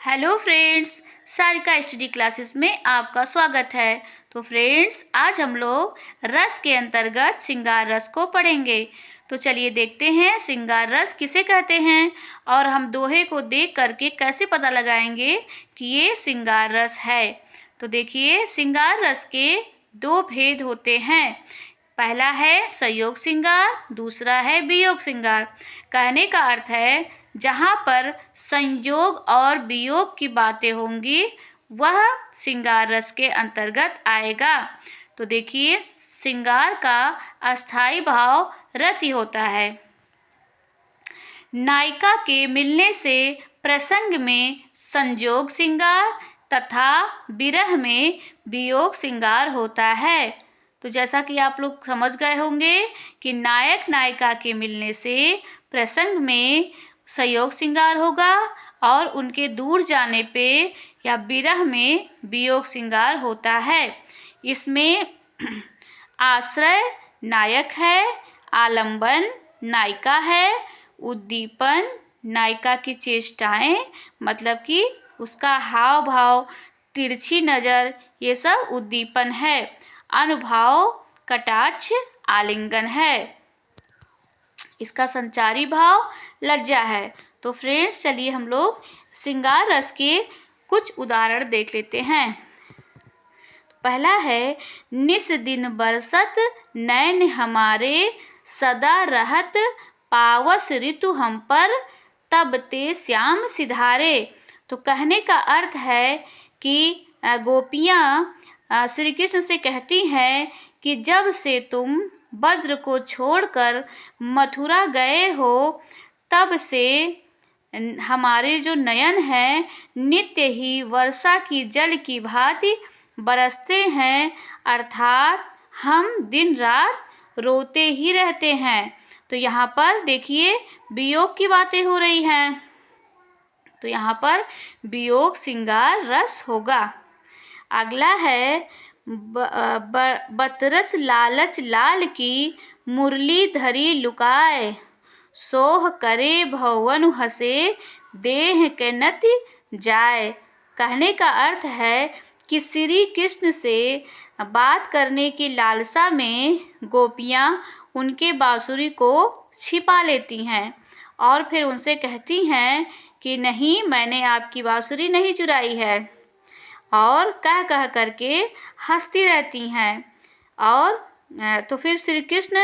Hello friends, Sarika study classes में आपका स्वागत है। तो फ्रेंड्स, आज हम लोग रस के अंतर्गत श्रृंगार रस को पढ़ेंगे। तो चलिए देखते हैं श्रृंगार रस किसे कहते हैं और हम दोहे को देख करके कैसे पता लगाएंगे कि ये श्रृंगार रस है। तो देखिए, श्रृंगार रस के दो भेद होते हैं। पहला है संयोग श्रृंगार, दूसरा है वियोग श्रृंगार। कहने का अर्थ है जहाँ पर संयोग और वियोग की बातें होंगी वह श्रृंगार रस के अंतर्गत आएगा। तो देखिए, श्रृंगार का अस्थाई भाव रति होता है। नायिका के मिलने से प्रसंग में संयोग श्रृंगार तथा विरह में वियोग श्रृंगार होता है। तो जैसा कि आप लोग समझ गए होंगे कि नायक नायिका के मिलने से प्रसंग में संयोग श्रृंगार होगा और उनके दूर जाने पे या विरह में वियोग श्रृंगार होता है। इसमें आश्रय नायक है, आलंबन नायिका है, उद्दीपन नायिका की चेष्टाएं मतलब कि उसका हाव भाव, तिरछी नज़र, ये सब उद्दीपन है। अनुभाव कटाक्ष आलिंगन है। इसका संचारी भाव लज्जा है। तो फ्रेंड्स, चलिए हम लोग श्रृंगार रस के कुछ उदाहरण देख लेते हैं। पहला है, निस दिन बरसत नैन हमारे, सदा रहत पावस ऋतु हम पर, तब ते श्याम सिधारे। तो कहने का अर्थ है कि गोपियाँ श्री कृष्ण से कहती हैं कि जब से तुम वज्र को छोड़कर मथुरा गए हो तब से हमारे जो नयन हैं नित्य ही वर्षा की जल की भांति बरसते हैं, अर्थात हम दिन रात रोते ही रहते हैं। तो यहाँ पर देखिए वियोग की बातें हो रही हैं, तो यहाँ पर वियोग श्रृंगार रस होगा। अगला है, बतरस लालच लाल की, मुरली धरी लुकाए, सोह करे भवन हसे, देह के नति जाए। कहने का अर्थ है कि श्री कृष्ण से बात करने की लालसा में गोपियाँ उनके बांसुरी को छिपा लेती हैं और फिर उनसे कहती हैं कि नहीं, मैंने आपकी बांसुरी नहीं चुराई है, और कह करके हंसती रहती हैं। और तो फिर श्री कृष्ण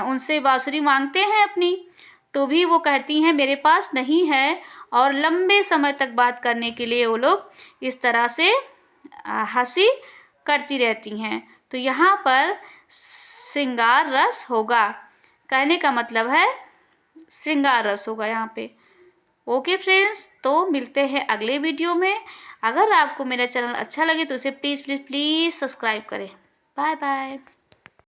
उनसे बांसुरी मांगते हैं अपनी, तो भी वो कहती हैं मेरे पास नहीं है, और लंबे समय तक बात करने के लिए वो लोग इस तरह से हंसी करती रहती हैं। तो यहाँ पर श्रृंगार रस होगा। कहने का मतलब है श्रृंगार रस होगा यहाँ पे। ओके फ्रेंड्स, तो मिलते हैं अगले वीडियो में। अगर आपको मेरा चैनल अच्छा लगे तो इसे प्लीज़ सब्सक्राइब करें। Bye bye.